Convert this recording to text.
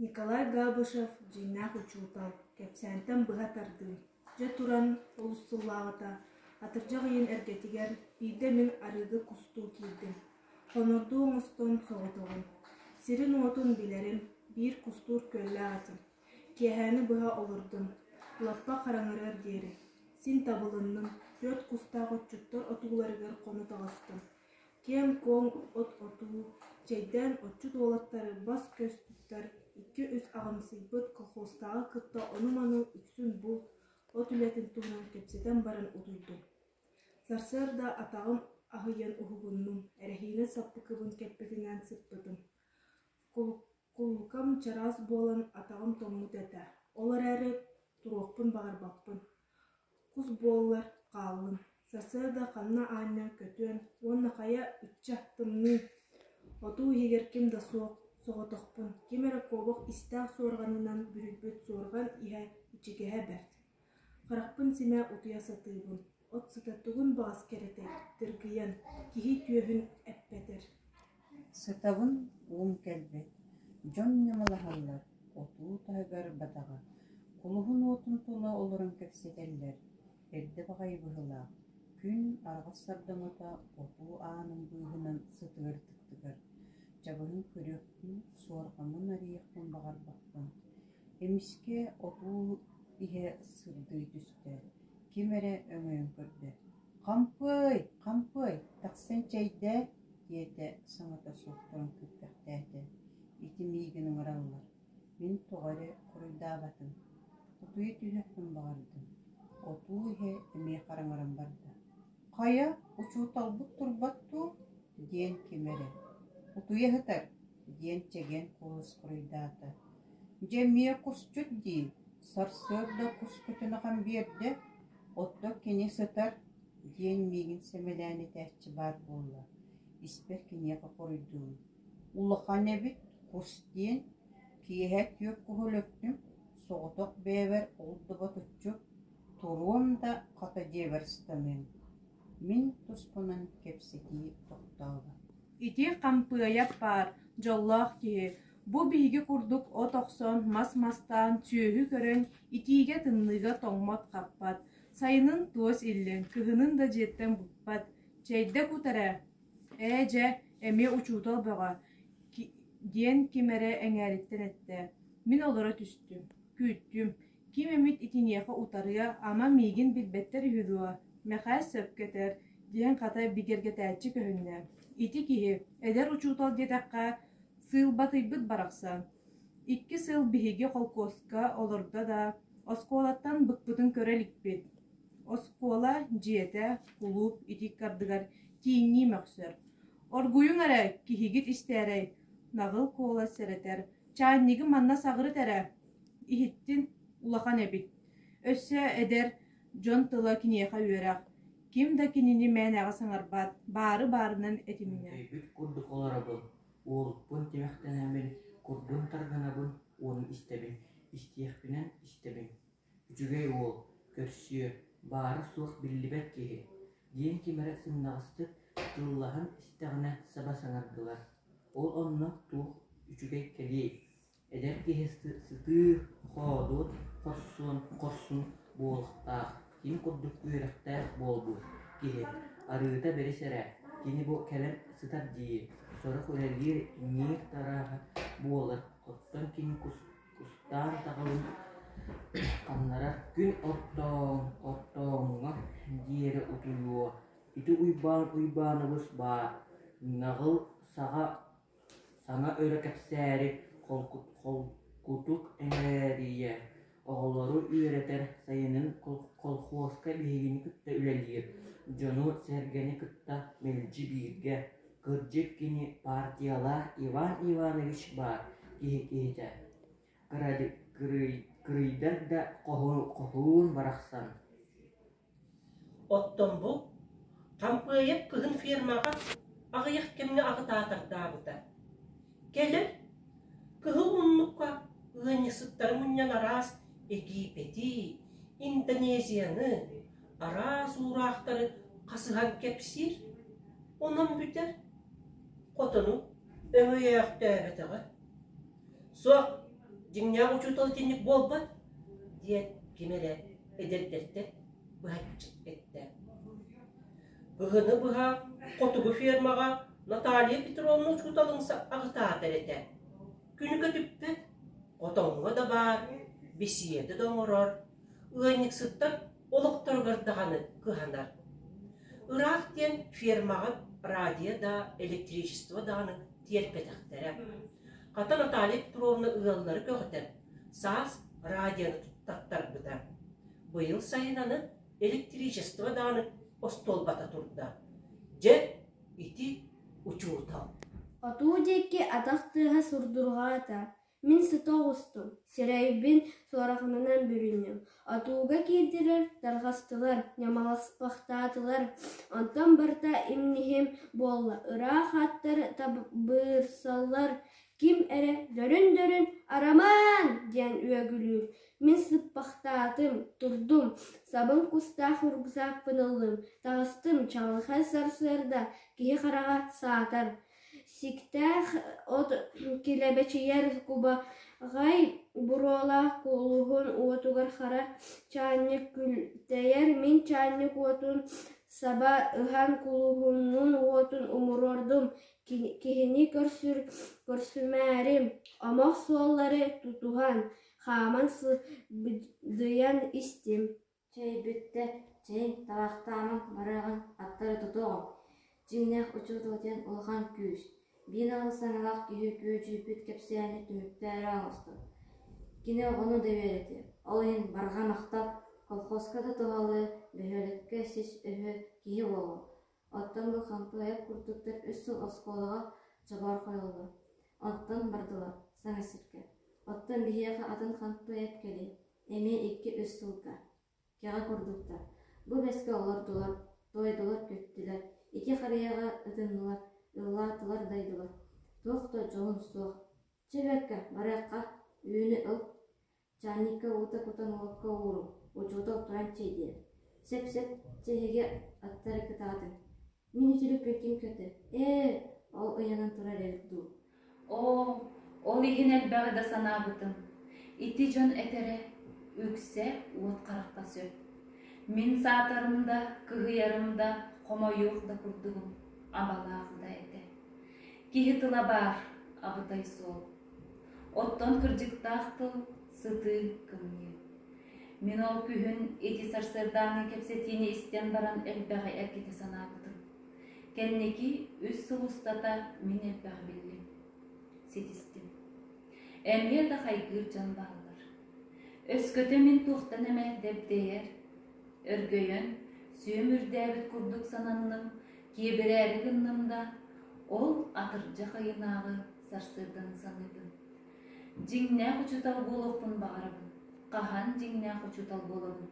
Николай Габышев жиннах учутал, кепсәнтен быға тарды. Же туран олуссуллағыта, атыржақ ен әргетігер, бейді мен арығы кусту кейдім. Қонырду оңыстон соғытығын. Сирин отын білерін, бір кустур көлі ағатым. Кехәні быға олырдым, лаппа қараңырыр дері. Син табылынным, 4 кустағы чүттір отуғыларығыр қоны тағыстым. Кем коң от-оту, чайдан отчут олаттары бас көз түттер, 2-3 ағымсыз бұд колхозтағы кытта онуману үксін бұл от үлетін туғынан кепсетен барын ұтуйды. Сарсырда атағым ағыян ұғығынным, әрәхейні саппы кыбын кеппетінен сыппытым. Құлықам чарас болан атағым томмут әті. Олар әрі тұруқпын бағарбақпын. Құс болылар қалын. Сарсырда қанна айна көтөн, онна қая үтчақтымны. Оту егер кем да соғытықпын. Кемері қобық истақ сорғанынан бүрітбөт сорған иға ичігеге бәрді. Қарақпын семә ұтуя сатыйбын. От сытаттығын бағас керетей, тіргіян, кихи түйөхін әппетер. Сытабын ұлым кәлбет. Жон немалахалар, оту тайгар батаға. Құлығын отын тұла олырын кәпсетелер. Әрді бағай бұғыла. Күн арғастардың ота оту ағының бұйғынан сытығыр-тықтығыр. Жабығын көректің суарғамын арияқтың бағар бақпын. Еміске оту ihe сырдый түсті. Кемері өңейін көрді. Қампый, тақсын чайды, деді саңата соқтырын көппәқтәді. Ити мейгінің ұралылар. Мен тоғары құрылда батым. Отуы түйектің бағардым. Оту ihe әме қараңарам барды. Қая, ұчуытал бұт тұрбатту, ден кемері. Отуы ғытар, ден чеген қолыс құрылдаты. Жемия құс жүт дей, сарсырда құс күтініған берді. Отто кене сытар, ден мейгін семеләні тәтчі бар болы. Испер кенеға құрылдуын. Улыған әбіт, құс ден, кейхәт йөк күхіліктім, соғытық бәвер олды батытчық, тұруым да қата деверстамын. Мен тұспынан кепсеті тоқтауы. Ити қампыяп бар, жоллақ кеге. Бұ бейге күрдік от оқсон, мас-мастан, түйөгі көрін, итиге тынныға тоңмат қаппат. Сайының туыс иллен, кығының да жеттен бұппат. Чәйді күтәрі, әже әме ұчутал бұға. Ден кемері әңәріттен әтті. Мен олара түстім, күйттім. Кем әмет итинеға ұтарыя, ама мейгін білбеттер үйдуа. Мәқай сөп кетер, ден қата бігерге тәтчі көхінне. Ити кеге, әдер ұчутал детаққа сыл батыйбыт барақсан. 2 сыл бігеге қолкоска олырда да, осколаттан бұқпытын көрелік бет. Оскола жиеті, құлып, итик кардығар, кейінні мәқсір. Оргуйын әрі, кихигит істәрі, нағыл кола сәретер, чайнегі манна сағыры тәрі, ихіттін улақан әбіт. Өссі әдер, жон тыла кінеға өрақ. Кем да кенені мән аға саңарбат, бары-барынан әтіміне. Бүт күрдік олары бұл. Олықпын темектен әмін, күрдін тарғанабын, оның істебін. Істеқпінен істебін. Үчігей ол, көрсіе, бары суық білібәт кеге. Ден кемері сыннағыстық, тұллағын істеғіне саба саңардылар. Ол онны туық үчігей кәлей. Әдер кеге сытыр, қодуыт, қорсын болықтақ. Кем күрдік үйректәк болбу. Кеге, арыта бересәрі. Кені бұл кәлім сытар дейі. Сорық өрәлер нек тараға болыр. Оттан кені кустан тағылын қанлара күн оттауыңа дейері ұтылуы. Иті ұйбанығыз бар. Нағыл саңа өрі кәпсәрі қолқутық әңәрие. Оғылары үйретер сайының қолқуасқа бейгені күтті үләлер. Жону сәргені күтті мелжі бейге. Кырджик кини партиялар Иван Иванович бар кеге-кеге. Кырыйдар да қоғуын барақсан. Оттон бұл, қампыйып күгін фермаға ағыяқ кемне ағытатырда бұта. Келір, күгі ұнныққа ұғыны сұттары мұннан арас Египети, Индонезияны, арас ұрақтары қасыған кепсір, онын бүтер. Қотыну, өңі аяқты әбетіға. Соқ Jiңňa uçutol tinnik bolbat diye kimere ederderdi bıhacık etti. Bıhını bıha kotugu firmaga Natalya Petrovna uçutalınsa ağıta derete. Günü kötüppet, kotonga da var, besiyede de oğurur, ığaynik sıttar oluktar gırdağını kıhanar. Irak diyen firmaga radyo da elektrичество dağını terpetaktere. Kata Natalya Petrovna ığalları köğüter, saz radyonu tuttaktar bıda. Bu yıl sayınanı elektrичество dağını ostolbata turda. Je iti uçuutal. Отуудеки атактыга сурдургаата. Мин сытоғустум. Сирайбин суараханынан бүрүнүм. Атууга кирдирер, таргастылар, ñамаласпактаатылар. Онтон барта имнихим болла. Ыраах аттар табырсаллар. Ким эре дөрүн араман диэн үөгүлүүр. Мин сыппактаатым, турдум. Сабын кустаах ургузаак пыныллым. Тагыстым чалыха сарсырда. Кихи харага саатар. Сиктах от килебечияр куба гай бурола кулугун уотугар хара чанник күлтәяр мин чанник уотун саба ыхан кулугунун уотун умурордум кихини көрсүмәрим амак суоллары тутухан хаман дыян истим. Чей бүтте чейин табактамын бараган аттары тутугум. Jiңнах учутултен улхан күүс. Бин алысаңалақ күйі бүт кепсияны түміктәрі аңысты. Кіне оғыны да вереті. Олайын барға мақтап, колхозкада туғалы бөхөлікке сіз өһі күйі болу. Оттан бұл қампылайып күртіктер үссіл осколыға жабар қойылды. Оттан бардылар, саңа сірке. Оттан бейеға атын қампылайып келі. Әме 2-3 сылға. Кеға күрдіктер. Бұл бәске олардылар, тойдылар көттілер. Ики харияға ыдынылар, ыллаатылар дайдылар. Тоқта жоғын соқ. Чебекке бараққа үйіні ыл, чанникка ута-кутан олыққа уыру, учутал туран чейдер. Сеп-сеп чейге аттары кытаатын. Мен ütілік көкем көті. Ол ұянан турар әлікду. Ол еген әлбәғі да санабытым. Ити жон әтері өксе уот қарақта сөп. Мен саатарымда, кығыярымда, Хомойух да курдугум, абалағында әді. Кихи тыла бар, абытай сол. Оттон кырдыктақтыл, сыты кымны. Мен ол күйін эти сарсырдаңы кепсетini истен баран әлбәғі әркеті санабыдым. Кәннеки үз сылыстата мен әлбәғі білдім. Сетістім. Әмер да қайгыр жан бағылар. Өскөті мен туқтан әмә дәбдейер. Өргөйін, Сүйімірдәбіт күрдік сананның, кебірәрі гыннымда, ол атыржа қайынағы сарсырдың саныдың. Jiңнәқ учутал болуқпын бағарабын, қахан jiңнәқ учутал болуын.